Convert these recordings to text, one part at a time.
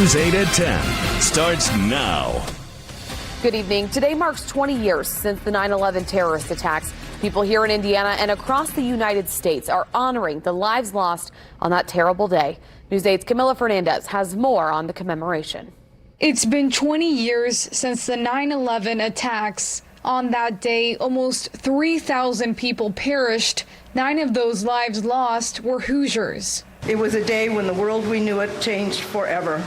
News 8 at 10 starts now. Good evening. Today marks 20 years since the 9/11 terrorist attacks. People here in Indiana and across the United States are honoring the lives lost on that terrible day. News 8's Camila Fernandez has more on the commemoration. It's been 20 years since the 9/11 attacks. On that day, almost 3,000 people perished. 9 of those lives lost were Hoosiers. It was a day when the world we knew it changed forever,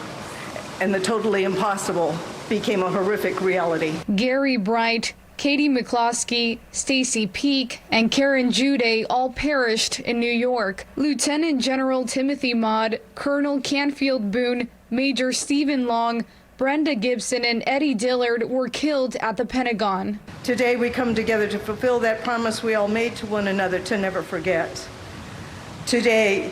and the totally impossible became a horrific reality. Gary Bright, Katie McCloskey, Stacy Peak, and Karen Jude all perished in New York. Lieutenant General Timothy Maude, Colonel Canfield Boone, Major Stephen Long, Brenda Gibson, and Eddie Dillard were killed at the Pentagon. Today we come together to fulfill that promise we all made to one another to never forget. Today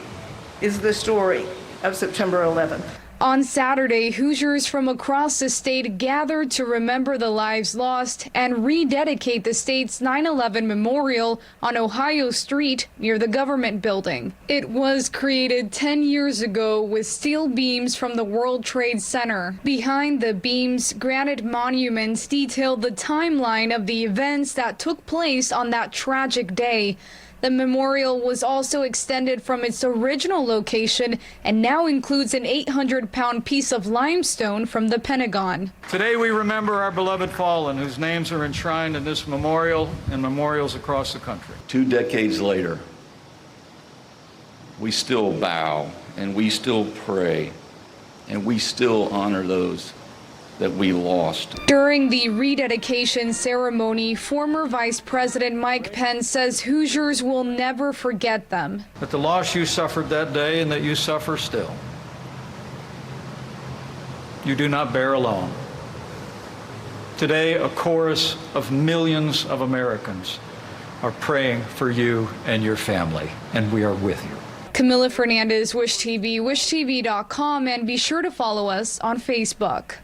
is the story of September 11th. On Saturday, Hoosiers from across the state gathered to remember the lives lost and rededicate the state's 9/11 memorial on Ohio Street near the government building. It was created 10 years ago with steel beams from the World Trade Center. Behind the beams, granite monuments detail the timeline of the events that took place on that tragic day. The memorial was also extended from its original location and now includes an 800-pound piece of limestone from the Pentagon. Today we remember our beloved fallen whose names are enshrined in this memorial and memorials across the country. 2 decades later, we still bow and we still pray and we still honor those that we lost. During the rededication ceremony, former Vice President Mike Pence says Hoosiers will never forget them. But the loss you suffered that day and that you suffer still, you do not bear alone. Today, a chorus of millions of Americans are praying for you and your family, and we are with you. Camila Fernandez, Wish TV, wishtv.com, and be sure to follow us on Facebook.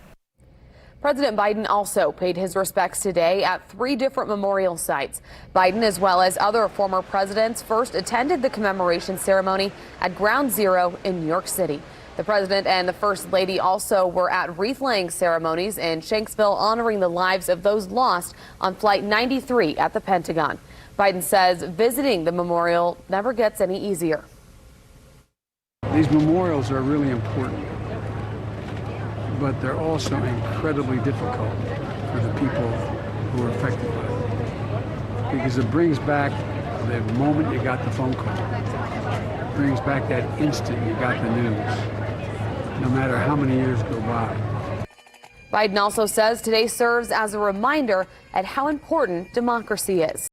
President Biden also paid his respects today at 3 different memorial sites. Biden, as well as other former presidents, first attended the commemoration ceremony at Ground Zero in New York City. The president and the first lady also were at wreath-laying ceremonies in Shanksville, honoring the lives of those lost on Flight 93 at the Pentagon. Biden says visiting the memorial never gets any easier. These memorials are really important, but they're also incredibly difficult for the people who are affected by it. Because it brings back the moment you got the phone call. It brings back that instant you got the news, no matter how many years go by. Biden also says today serves as a reminder at how important democracy is.